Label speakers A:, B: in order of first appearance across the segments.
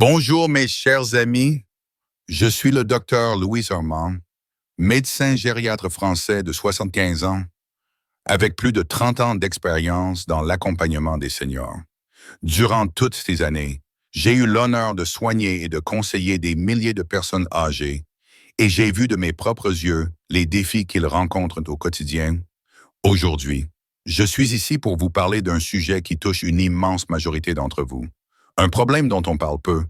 A: Bonjour mes chers amis, je suis le docteur Louis Armand, médecin gériatre français de 75 ans, avec plus de 30 ans d'expérience dans l'accompagnement des seniors. Durant toutes ces années, j'ai eu l'honneur de soigner et de conseiller des milliers de personnes âgées et j'ai vu de mes propres yeux les défis qu'ils rencontrent au quotidien. Aujourd'hui, je suis ici pour vous parler d'un sujet qui touche une immense majorité d'entre vous. Un problème dont on parle peu,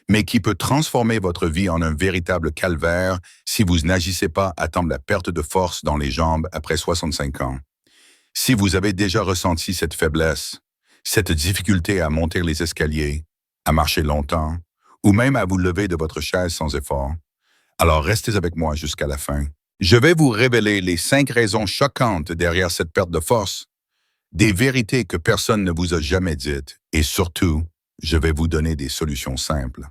A: mais qui peut transformer votre vie en un véritable calvaire si vous n'agissez pas à temps de la perte de force dans les jambes après 65 ans. Si vous avez déjà ressenti cette faiblesse, cette difficulté à monter les escaliers, à marcher longtemps, ou même à vous lever de votre chaise sans effort, alors restez avec moi jusqu'à la fin. Je vais vous révéler les 5 raisons choquantes derrière cette perte de force, des vérités que personne ne vous a jamais dites, et surtout, je vais vous donner des solutions simples,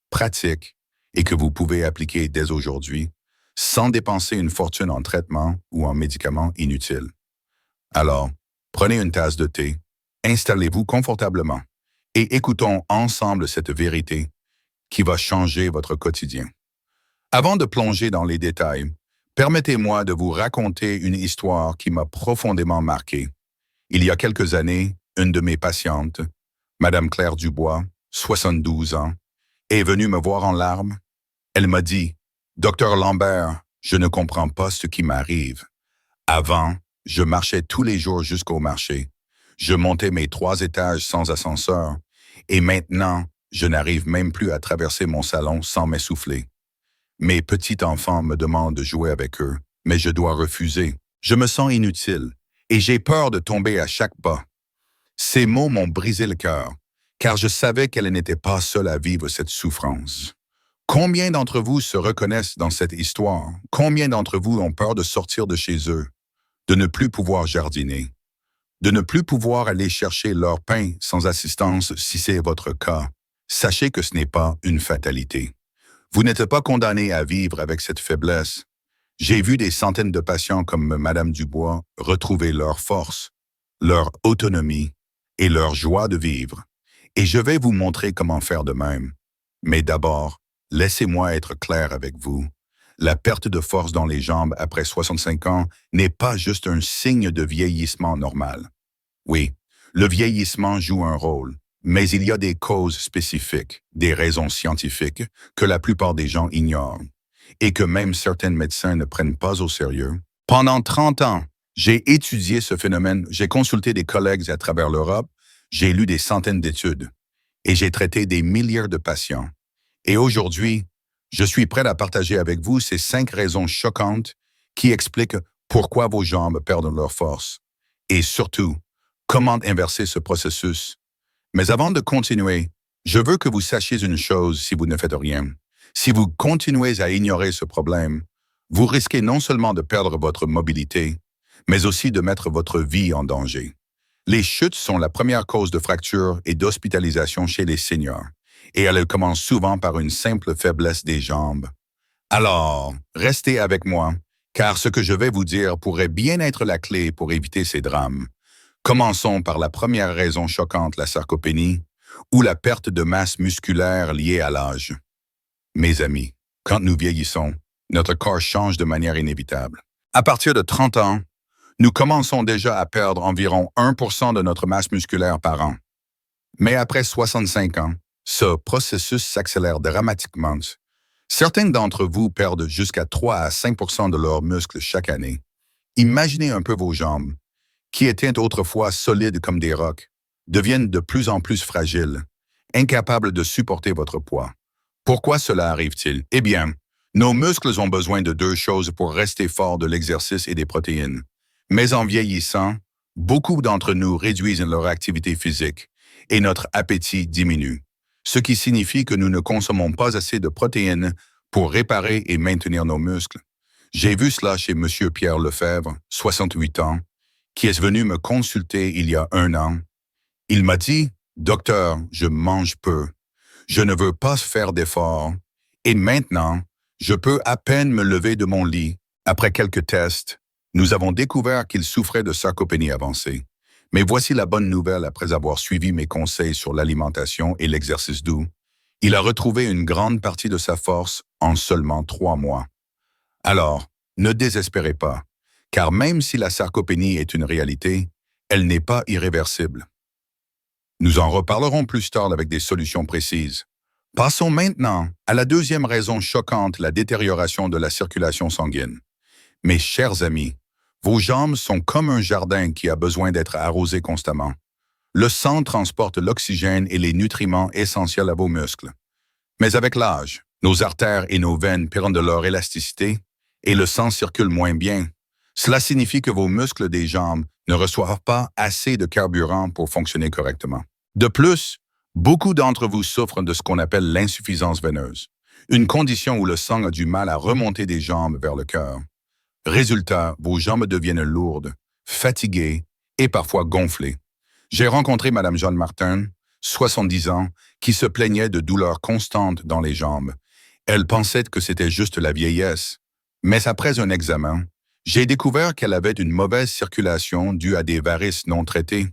A: pratiques, et que vous pouvez appliquer dès aujourd'hui, sans dépenser une fortune en traitement ou en médicaments inutiles. Alors, prenez une tasse de thé, installez-vous confortablement, et écoutons ensemble cette vérité qui va changer votre quotidien. Avant de plonger dans les détails, permettez-moi de vous raconter une histoire qui m'a profondément marqué. Il y a quelques années, une de mes patientes, Madame Claire Dubois, 72 ans, est venue me voir en larmes. Elle m'a dit, « Docteur Lambert, je ne comprends pas ce qui m'arrive. Avant, je marchais tous les jours jusqu'au marché. Je montais mes 3 étages sans ascenseur. Et maintenant, je n'arrive même plus à traverser mon salon sans m'essouffler. Mes petits-enfants me demandent de jouer avec eux, mais je dois refuser. Je me sens inutile et j'ai peur de tomber à chaque pas. » Ces mots m'ont brisé le cœur, car je savais qu'elle n'était pas seule à vivre cette souffrance. Combien d'entre vous se reconnaissent dans cette histoire? Combien d'entre vous ont peur de sortir de chez eux, de ne plus pouvoir jardiner, de ne plus pouvoir aller chercher leur pain sans assistance si c'est votre cas? Sachez que ce n'est pas une fatalité. Vous n'êtes pas condamné à vivre avec cette faiblesse. J'ai vu des centaines de patients comme Madame Dubois retrouver leur force, leur autonomie et leur joie de vivre. Et je vais vous montrer comment faire de même. Mais d'abord, laissez-moi être clair avec vous. La perte de force dans les jambes après 65 ans n'est pas juste un signe de vieillissement normal. Oui, le vieillissement joue un rôle, mais il y a des causes spécifiques, des raisons scientifiques que la plupart des gens ignorent et que même certains médecins ne prennent pas au sérieux. Pendant 30 ans, j'ai étudié ce phénomène, j'ai consulté des collègues à travers l'Europe, j'ai lu des centaines d'études et j'ai traité des milliers de patients. Et aujourd'hui, je suis prêt à partager avec vous ces 5 raisons choquantes qui expliquent pourquoi vos jambes perdent leur force et surtout, comment inverser ce processus. Mais avant de continuer, je veux que vous sachiez une chose si vous ne faites rien. Si vous continuez à ignorer ce problème, vous risquez non seulement de perdre votre mobilité, mais aussi de mettre votre vie en danger. Les chutes sont la première cause de fracture et d'hospitalisation chez les seniors, et elles commencent souvent par une simple faiblesse des jambes. Alors, restez avec moi, car ce que je vais vous dire pourrait bien être la clé pour éviter ces drames. Commençons par la première raison choquante, la sarcopénie, ou la perte de masse musculaire liée à l'âge. Mes amis, quand nous vieillissons, notre corps change de manière inévitable. À partir de 30 ans, nous commençons déjà à perdre environ 1% de notre masse musculaire par an. Mais après 65 ans, ce processus s'accélère dramatiquement. Certains d'entre vous perdent jusqu'à 3 à 5% de leurs muscles chaque année. Imaginez un peu vos jambes, qui étaient autrefois solides comme des rocs, deviennent de plus en plus fragiles, incapables de supporter votre poids. Pourquoi cela arrive-t-il? Eh bien, nos muscles ont besoin de 2 choses pour rester forts: de l'exercice et des protéines. Mais en vieillissant, beaucoup d'entre nous réduisent leur activité physique et notre appétit diminue, ce qui signifie que nous ne consommons pas assez de protéines pour réparer et maintenir nos muscles. J'ai vu cela chez M. Pierre Lefebvre, 68 ans, qui est venu me consulter il y a 1 an. Il m'a dit, « Docteur, je mange peu. Je ne veux pas faire d'efforts. Et maintenant, je peux à peine me lever de mon lit. » Après quelques tests, nous avons découvert qu'il souffrait de sarcopénie avancée. Mais voici la bonne nouvelle après avoir suivi mes conseils sur l'alimentation et l'exercice doux. Il a retrouvé une grande partie de sa force en seulement 3 mois. Alors, ne désespérez pas, car même si la sarcopénie est une réalité, elle n'est pas irréversible. Nous en reparlerons plus tard avec des solutions précises. Passons maintenant à la deuxième raison choquante, la détérioration de la circulation sanguine. Mes chers amis, vos jambes sont comme un jardin qui a besoin d'être arrosé constamment. Le sang transporte l'oxygène et les nutriments essentiels à vos muscles. Mais avec l'âge, nos artères et nos veines perdent de leur élasticité et le sang circule moins bien. Cela signifie que vos muscles des jambes ne reçoivent pas assez de carburant pour fonctionner correctement. De plus, beaucoup d'entre vous souffrent de ce qu'on appelle l'insuffisance veineuse, une condition où le sang a du mal à remonter des jambes vers le cœur. Résultat, vos jambes deviennent lourdes, fatiguées et parfois gonflées. J'ai rencontré Mme Jeanne Martin, 70 ans, qui se plaignait de douleurs constantes dans les jambes. Elle pensait que c'était juste la vieillesse. Mais après un examen, j'ai découvert qu'elle avait une mauvaise circulation due à des varices non traitées.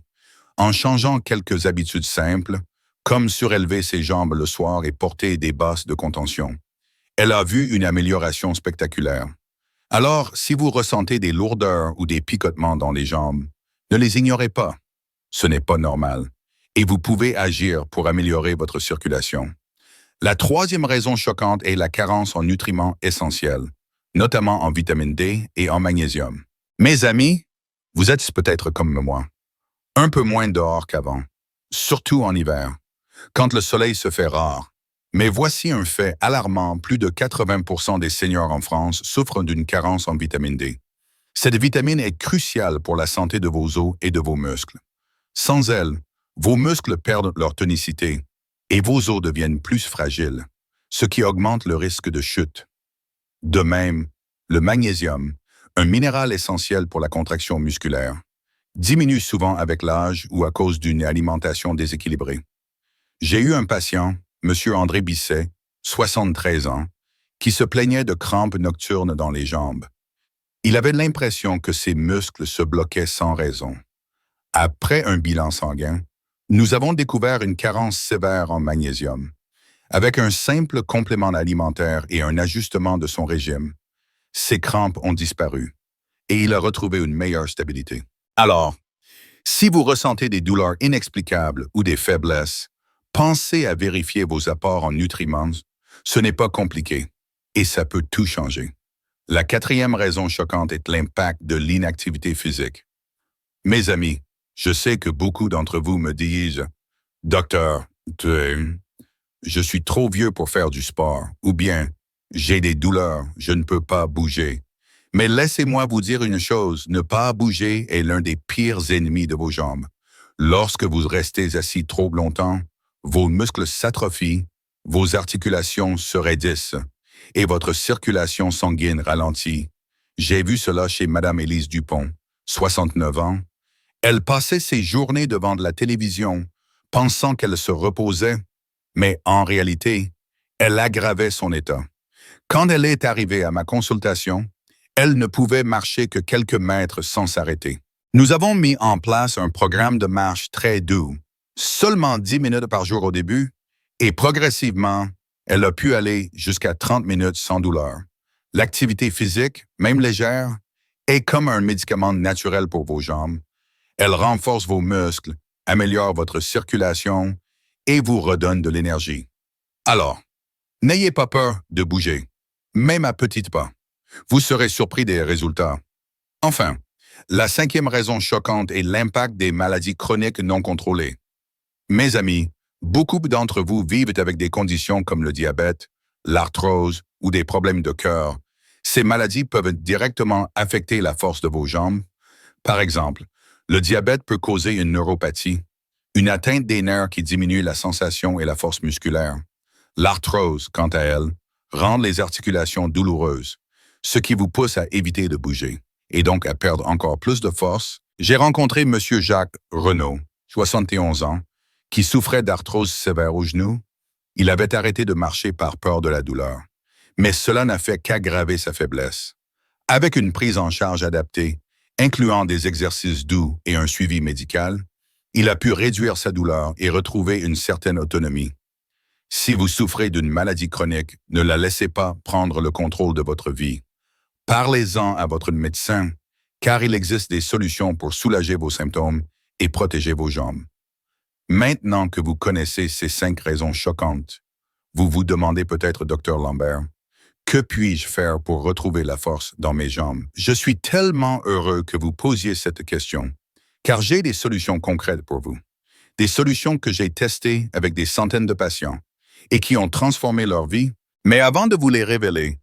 A: En changeant quelques habitudes simples, comme surélever ses jambes le soir et porter des basses de contention, elle a vu une amélioration spectaculaire. Alors, si vous ressentez des lourdeurs ou des picotements dans les jambes, ne les ignorez pas. Ce n'est pas normal. Et vous pouvez agir pour améliorer votre circulation. La troisième raison choquante est la carence en nutriments essentiels, notamment en vitamine D et en magnésium. Mes amis, vous êtes peut-être comme moi, un peu moins dehors qu'avant, surtout en hiver, quand le soleil se fait rare. Mais voici un fait alarmant, plus de 80% des seniors en France souffrent d'une carence en vitamine D. Cette vitamine est cruciale pour la santé de vos os et de vos muscles. Sans elle, vos muscles perdent leur tonicité et vos os deviennent plus fragiles, ce qui augmente le risque de chute. De même, le magnésium, un minéral essentiel pour la contraction musculaire, diminue souvent avec l'âge ou à cause d'une alimentation déséquilibrée. J'ai eu un patient, M. André Bisset, 73 ans, qui se plaignait de crampes nocturnes dans les jambes. Il avait l'impression que ses muscles se bloquaient sans raison. Après un bilan sanguin, nous avons découvert une carence sévère en magnésium. Avec un simple complément alimentaire et un ajustement de son régime, ses crampes ont disparu et il a retrouvé une meilleure stabilité. Alors, si vous ressentez des douleurs inexplicables ou des faiblesses, pensez à vérifier vos apports en nutriments. Ce n'est pas compliqué et ça peut tout changer. La quatrième raison choquante est l'impact de l'inactivité physique. Mes amis, je sais que beaucoup d'entre vous me disent « Docteur, je suis trop vieux pour faire du sport » ou bien « J'ai des douleurs, je ne peux pas bouger ». Mais laissez-moi vous dire une chose, ne pas bouger est l'un des pires ennemis de vos jambes. Lorsque vous restez assis trop longtemps, vos muscles s'atrophient, vos articulations se raidissent et votre circulation sanguine ralentit. J'ai vu cela chez Mme Élise Dupont, 69 ans. Elle passait ses journées devant la télévision, pensant qu'elle se reposait, mais en réalité, elle aggravait son état. Quand elle est arrivée à ma consultation, elle ne pouvait marcher que quelques mètres sans s'arrêter. Nous avons mis en place un programme de marche très doux, seulement 10 minutes par jour au début, et progressivement, elle a pu aller jusqu'à 30 minutes sans douleur. L'activité physique, même légère, est comme un médicament naturel pour vos jambes. Elle renforce vos muscles, améliore votre circulation et vous redonne de l'énergie. Alors, n'ayez pas peur de bouger, même à petits pas. Vous serez surpris des résultats. Enfin, la cinquième raison choquante est l'impact des maladies chroniques non contrôlées. Mes amis, beaucoup d'entre vous vivent avec des conditions comme le diabète, l'arthrose ou des problèmes de cœur. Ces maladies peuvent directement affecter la force de vos jambes. Par exemple, le diabète peut causer une neuropathie, une atteinte des nerfs qui diminue la sensation et la force musculaire. L'arthrose, quant à elle, rend les articulations douloureuses, ce qui vous pousse à éviter de bouger, et donc à perdre encore plus de force. J'ai rencontré M. Jacques Renaud, 71 ans, qui souffrait d'arthrose sévère au genou. Il avait arrêté de marcher par peur de la douleur, mais cela n'a fait qu'aggraver sa faiblesse. Avec une prise en charge adaptée, incluant des exercices doux et un suivi médical, il a pu réduire sa douleur et retrouver une certaine autonomie. Si vous souffrez d'une maladie chronique, ne la laissez pas prendre le contrôle de votre vie. Parlez-en à votre médecin, car il existe des solutions pour soulager vos symptômes et protéger vos jambes. Maintenant que vous connaissez ces 5 raisons choquantes, vous vous demandez peut-être, Dr Lambert, que puis-je faire pour retrouver la force dans mes jambes? Je suis tellement heureux que vous posiez cette question, car j'ai des solutions concrètes pour vous. Des solutions que j'ai testées avec des centaines de patients et qui ont transformé leur vie. Mais avant de vous les révéler,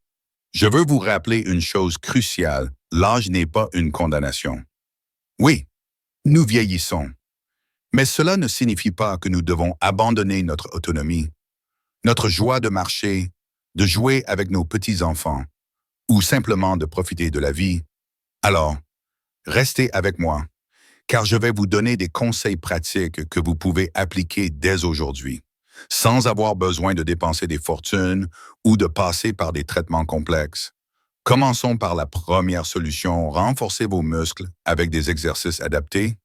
A: je veux vous rappeler une chose cruciale. L'âge n'est pas une condamnation. Oui, nous vieillissons. Mais cela ne signifie pas que nous devons abandonner notre autonomie, notre joie de marcher, de jouer avec nos petits-enfants ou simplement de profiter de la vie. Alors, restez avec moi, car je vais vous donner des conseils pratiques que vous pouvez appliquer dès aujourd'hui, sans avoir besoin de dépenser des fortunes ou de passer par des traitements complexes. Commençons par la première solution, renforcer vos muscles avec des exercices adaptés.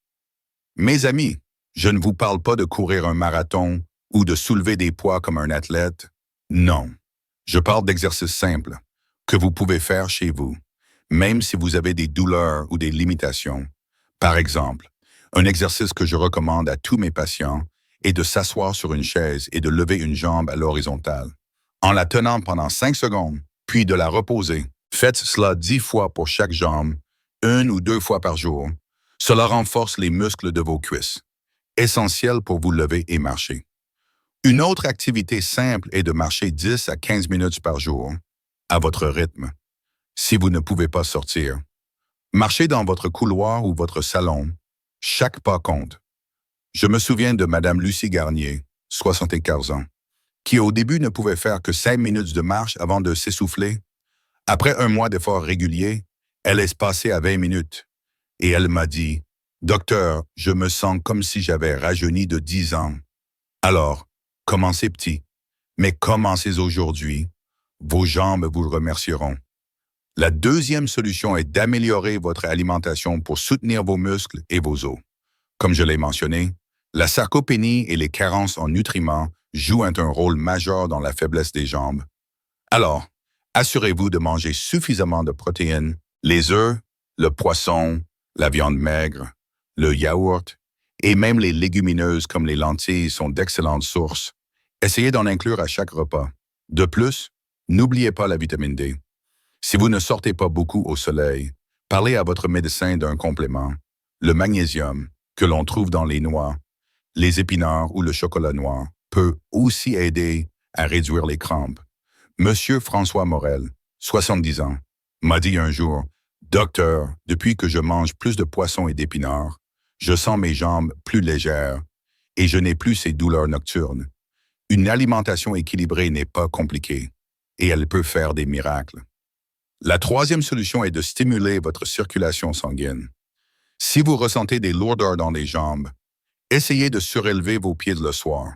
A: Mes amis, je ne vous parle pas de courir un marathon ou de soulever des poids comme un athlète. Non, je parle d'exercices simples que vous pouvez faire chez vous, même si vous avez des douleurs ou des limitations. Par exemple, un exercice que je recommande à tous mes patients est de s'asseoir sur une chaise et de lever une jambe à l'horizontale, en la tenant pendant 5 secondes, puis de la reposer. Faites cela 10 fois pour chaque jambe, 1 ou 2 fois par jour. Cela renforce les muscles de vos cuisses, essentiel pour vous lever et marcher. Une autre activité simple est de marcher 10 à 15 minutes par jour, à votre rythme. Si vous ne pouvez pas sortir, marchez dans votre couloir ou votre salon. Chaque pas compte. Je me souviens de Madame Lucie Garnier, 75 ans, qui au début ne pouvait faire que 5 minutes de marche avant de s'essouffler. Après un mois d'efforts réguliers, elle est passée à 20 minutes. Et elle m'a dit, « Docteur, je me sens comme si j'avais rajeuni de 10 ans. » Alors, commencez petit, mais commencez aujourd'hui. Vos jambes vous remercieront. La deuxième solution est d'améliorer votre alimentation pour soutenir vos muscles et vos os. Comme je l'ai mentionné, la sarcopénie et les carences en nutriments jouent un rôle majeur dans la faiblesse des jambes. Alors, assurez-vous de manger suffisamment de protéines, les œufs, le poisson, la viande maigre, le yaourt et même les légumineuses comme les lentilles sont d'excellentes sources. Essayez d'en inclure à chaque repas. De plus, n'oubliez pas la vitamine D. Si vous ne sortez pas beaucoup au soleil, parlez à votre médecin d'un complément, le magnésium, que l'on trouve dans les noix, les épinards ou le chocolat noir, peut aussi aider à réduire les crampes. Monsieur François Morel, 70 ans, m'a dit un jour, « Docteur, depuis que je mange plus de poissons et d'épinards, je sens mes jambes plus légères et je n'ai plus ces douleurs nocturnes. » Une alimentation équilibrée n'est pas compliquée et elle peut faire des miracles. La troisième solution est de stimuler votre circulation sanguine. Si vous ressentez des lourdeurs dans les jambes, essayez de surélever vos pieds le soir,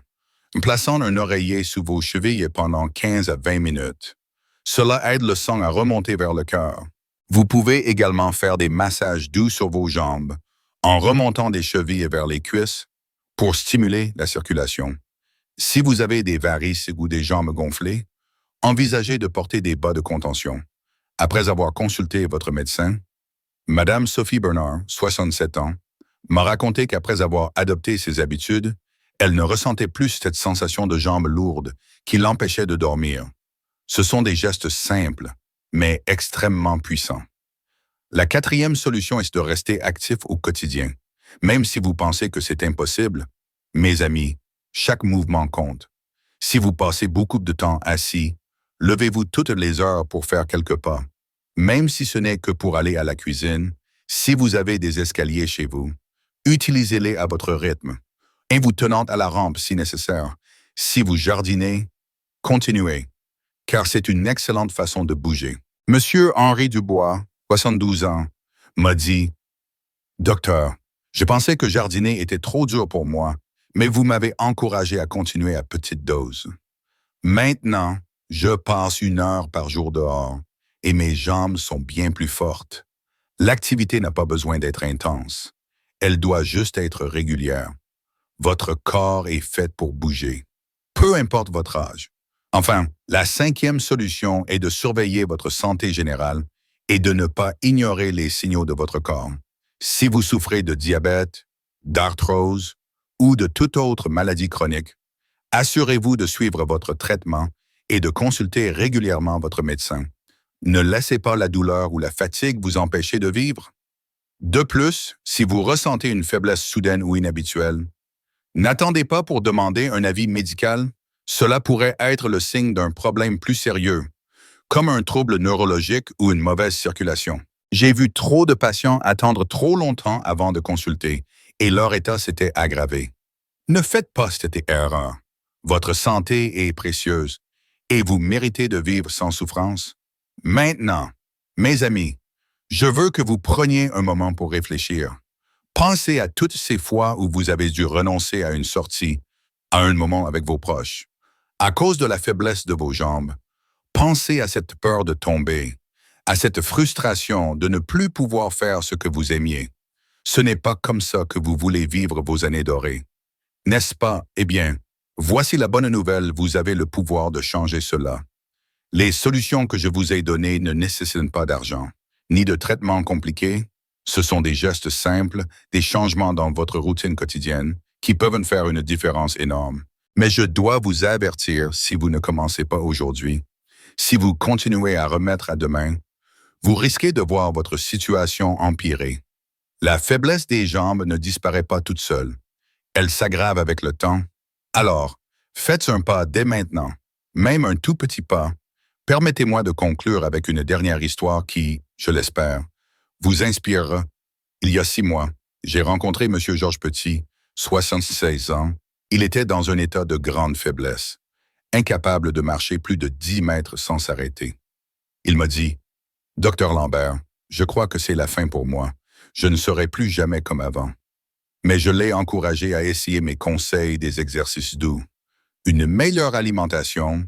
A: plaçant un oreiller sous vos chevilles pendant 15 à 20 minutes. Cela aide le sang à remonter vers le cœur. Vous pouvez également faire des massages doux sur vos jambes en remontant des chevilles vers les cuisses pour stimuler la circulation. Si vous avez des varices ou des jambes gonflées, envisagez de porter des bas de contention. Après avoir consulté votre médecin, Madame Sophie Bernard, 67 ans, m'a raconté qu'après avoir adopté ses habitudes, elle ne ressentait plus cette sensation de jambes lourdes qui l'empêchait de dormir. Ce sont des gestes simples, mais extrêmement puissants. La quatrième solution est de rester actif au quotidien. Même si vous pensez que c'est impossible, mes amis, chaque mouvement compte. Si vous passez beaucoup de temps assis, levez-vous toutes les heures pour faire quelques pas. Même si ce n'est que pour aller à la cuisine, si vous avez des escaliers chez vous, utilisez-les à votre rythme, et vous tenant à la rampe si nécessaire. Si vous jardinez, continuez, car c'est une excellente façon de bouger. Monsieur Henri Dubois, 72 ans, m'a dit, « Docteur, je pensais que jardiner était trop dur pour moi, mais vous m'avez encouragé à continuer à petite dose. Maintenant, je passe 1 heure par jour dehors et mes jambes sont bien plus fortes. L'activité n'a pas besoin d'être intense. Elle doit juste être régulière. Votre corps est fait pour bouger. peu importe votre âge. Enfin, la cinquième solution est de surveiller votre santé générale et de ne pas ignorer les signaux de votre corps. Si vous souffrez de diabète, d'arthrose ou de toute autre maladie chronique, assurez-vous de suivre votre traitement et de consulter régulièrement votre médecin. Ne laissez pas la douleur ou la fatigue vous empêcher de vivre. De plus, si vous ressentez une faiblesse soudaine ou inhabituelle, n'attendez pas pour demander un avis médical. Cela pourrait être le signe d'un problème plus sérieux, comme un trouble neurologique ou une mauvaise circulation. J'ai vu trop de patients attendre trop longtemps avant de consulter et leur état s'était aggravé. Ne faites pas cette erreur. Votre santé est précieuse et vous méritez de vivre sans souffrance. Maintenant, mes amis, je veux que vous preniez un moment pour réfléchir. Pensez à toutes ces fois où vous avez dû renoncer à une sortie, à un moment avec vos proches. À cause de la faiblesse de vos jambes, pensez à cette peur de tomber, à cette frustration de ne plus pouvoir faire ce que vous aimiez. Ce n'est pas comme ça que vous voulez vivre vos années dorées. N'est-ce pas? Eh bien, voici la bonne nouvelle, vous avez le pouvoir de changer cela. Les solutions que je vous ai données ne nécessitent pas d'argent, ni de traitements compliqués. Ce sont des gestes simples, des changements dans votre routine quotidienne qui peuvent faire une différence énorme. Mais je dois vous avertir, si vous ne commencez pas aujourd'hui, si vous continuez à remettre à demain, vous risquez de voir votre situation empirer. La faiblesse des jambes ne disparaît pas toute seule. Elle s'aggrave avec le temps. Alors, faites un pas dès maintenant, même un tout petit pas. Permettez-moi de conclure avec une dernière histoire qui, je l'espère, vous inspirera. Il y a 6 mois, j'ai rencontré M. Georges Petit, 76 ans. Il était dans un état de grande faiblesse, incapable de marcher plus de 10 mètres sans s'arrêter. Il m'a dit, « Docteur Lambert, je crois que c'est la fin pour moi. Je ne serai plus jamais comme avant. » Mais je l'ai encouragé à essayer mes conseils des exercices doux, une meilleure alimentation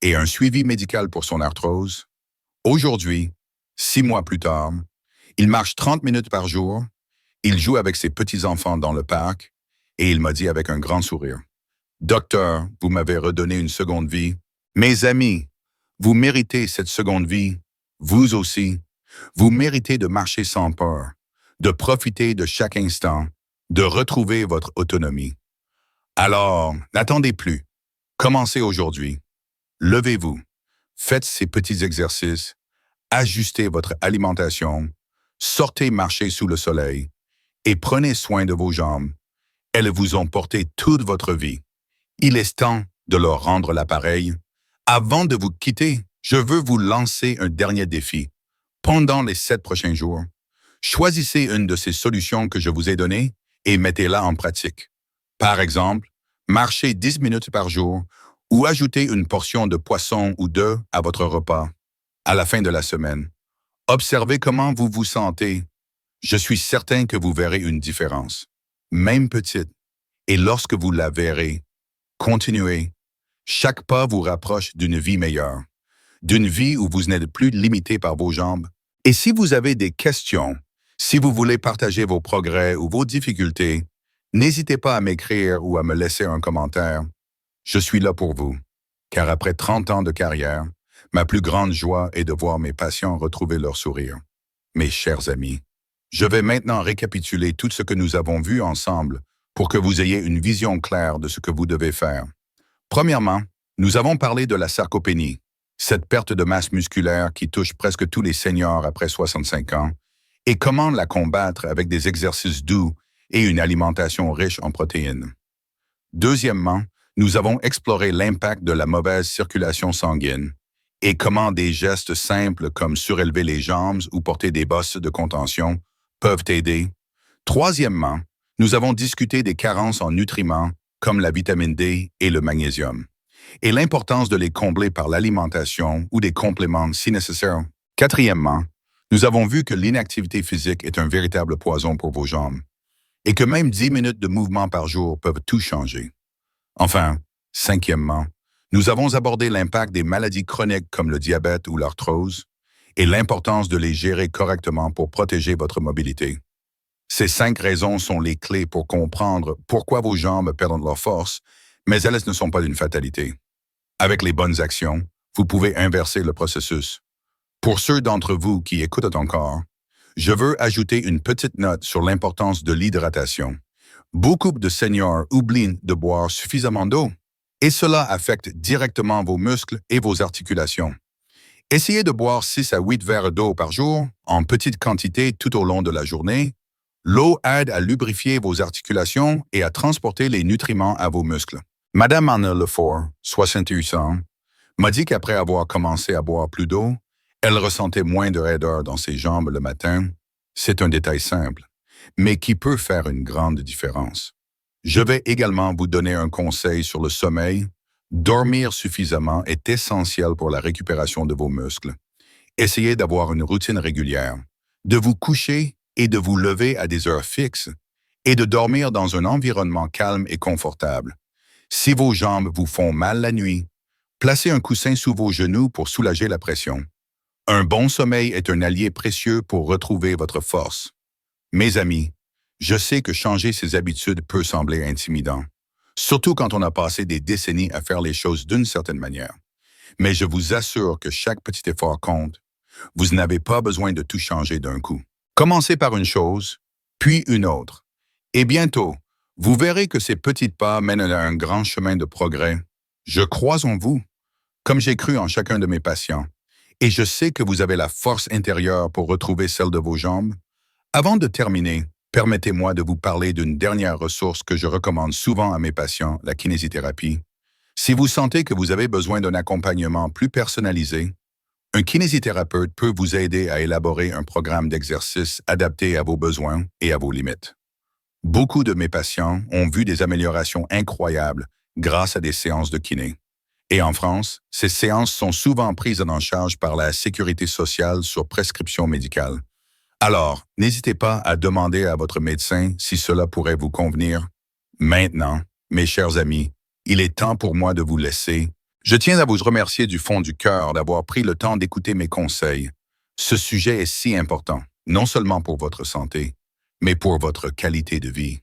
A: et un suivi médical pour son arthrose. Aujourd'hui, 6 mois plus tard, il marche 30 minutes par jour, il joue avec ses petits-enfants dans le parc et il m'a dit avec un grand sourire, « Docteur, vous m'avez redonné une seconde vie. Mes amis, vous méritez cette seconde vie, vous aussi. Vous méritez de marcher sans peur, de profiter de chaque instant, de retrouver votre autonomie. Alors, n'attendez plus. Commencez aujourd'hui. Levez-vous, faites ces petits exercices, ajustez votre alimentation, sortez marcher sous le soleil et prenez soin de vos jambes. Elles vous ont porté toute votre vie. Il est temps de leur rendre l'appareil. Avant de vous quitter, je veux vous lancer un dernier défi. Pendant les 7 prochains jours, choisissez une de ces solutions que je vous ai données et mettez-la en pratique. Par exemple, marchez 10 minutes par jour ou ajoutez une portion de poisson ou d'œufs à votre repas. À la fin de la semaine, observez comment vous vous sentez. Je suis certain que vous verrez une différence, même petite. Et lorsque vous la verrez, continuez. Chaque pas vous rapproche d'une vie meilleure, d'une vie où vous n'êtes plus limité par vos jambes. Et si vous avez des questions, si vous voulez partager vos progrès ou vos difficultés, n'hésitez pas à m'écrire ou à me laisser un commentaire. Je suis là pour vous, car après 30 ans de carrière, ma plus grande joie est de voir mes patients retrouver leur sourire. Mes chers amis, je vais maintenant récapituler tout ce que nous avons vu ensemble pour que vous ayez une vision claire de ce que vous devez faire. Premièrement, nous avons parlé de la sarcopénie, cette perte de masse musculaire qui touche presque tous les seniors après 65 ans, et comment la combattre avec des exercices doux et une alimentation riche en protéines. Deuxièmement, nous avons exploré l'impact de la mauvaise circulation sanguine et comment des gestes simples comme surélever les jambes ou porter des bosses de contention peuvent aider. Troisièmement, nous avons discuté des carences en nutriments comme la vitamine D et le magnésium, et l'importance de les combler par l'alimentation ou des compléments si nécessaire. Quatrièmement, nous avons vu que l'inactivité physique est un véritable poison pour vos jambes, et que même 10 minutes de mouvement par jour peuvent tout changer. Enfin, cinquièmement, nous avons abordé l'impact des maladies chroniques comme le diabète ou l'arthrose, et l'importance de les gérer correctement pour protéger votre mobilité. Ces 5 raisons sont les clés pour comprendre pourquoi vos jambes perdent leur force, Mais elles ne sont pas une fatalité. Avec les bonnes actions, vous pouvez inverser le processus. Pour ceux d'entre vous qui écoutent encore, je veux ajouter une petite note sur l'importance de l'hydratation. Beaucoup de seniors oublient de boire suffisamment d'eau, et cela affecte directement vos muscles et vos articulations. Essayez de boire 6 à 8 verres d'eau par jour, en petite quantité tout au long de la journée. L'eau aide à lubrifier vos articulations et à transporter les nutriments à vos muscles. Madame Anna Lefort, 68 ans, m'a dit qu'après avoir commencé à boire plus d'eau, elle ressentait moins de raideur dans ses jambes le matin. C'est un détail simple, mais qui peut faire une grande différence. Je vais également vous donner un conseil sur le sommeil. Dormir suffisamment est essentiel pour la récupération de vos muscles. Essayez d'avoir une routine régulière, de vous coucher et de vous lever à des heures fixes, et de dormir dans un environnement calme et confortable. Si vos jambes vous font mal la nuit, placez un coussin sous vos genoux pour soulager la pression. Un bon sommeil est un allié précieux pour retrouver votre force. Mes amis, je sais que changer ses habitudes peut sembler intimidant, surtout quand on a passé des décennies à faire les choses d'une certaine manière. Mais je vous assure que chaque petit effort compte. Vous n'avez pas besoin de tout changer d'un coup. Commencez par une chose, puis une autre. Et bientôt, vous verrez que ces petits pas mènent à un grand chemin de progrès. Je crois en vous, comme j'ai cru en chacun de mes patients. Et je sais que vous avez la force intérieure pour retrouver celle de vos jambes. Avant de terminer, permettez-moi de vous parler d'une dernière ressource que je recommande souvent à mes patients, la kinésithérapie. Si vous sentez que vous avez besoin d'un accompagnement plus personnalisé, un kinésithérapeute peut vous aider à élaborer un programme d'exercice adapté à vos besoins et à vos limites. Beaucoup de mes patients ont vu des améliorations incroyables grâce à des séances de kiné. Et en France, ces séances sont souvent prises en charge par la Sécurité sociale sur prescription médicale. Alors, n'hésitez pas à demander à votre médecin si cela pourrait vous convenir. Maintenant, mes chers amis, il est temps pour moi de vous laisser. Je tiens à vous remercier du fond du cœur d'avoir pris le temps d'écouter mes conseils. Ce sujet est si important, non seulement pour votre santé, mais pour votre qualité de vie.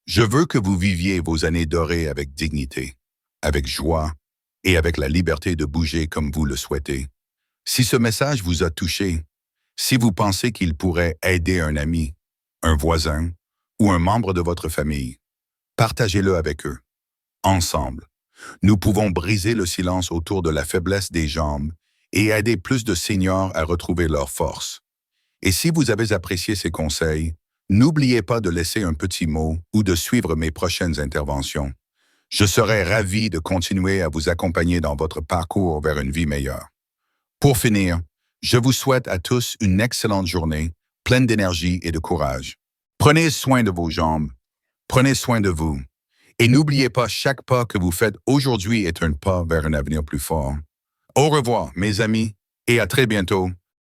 A: Je veux que vous viviez vos années dorées avec dignité, avec joie et avec la liberté de bouger comme vous le souhaitez. Si ce message vous a touché, si vous pensez qu'il pourrait aider un ami, un voisin ou un membre de votre famille, partagez-le avec eux. Ensemble, nous pouvons briser le silence autour de la faiblesse des jambes et aider plus de seniors à retrouver leur force. Et si vous avez apprécié ces conseils, n'oubliez pas de laisser un petit mot ou de suivre mes prochaines interventions. Je serai ravi de continuer à vous accompagner dans votre parcours vers une vie meilleure. Pour finir, je vous souhaite à tous une excellente journée, pleine d'énergie et de courage. Prenez soin de vos jambes, prenez soin de vous, et n'oubliez pas, chaque pas que vous faites aujourd'hui est un pas vers un avenir plus fort. Au revoir, mes amis, et à très bientôt.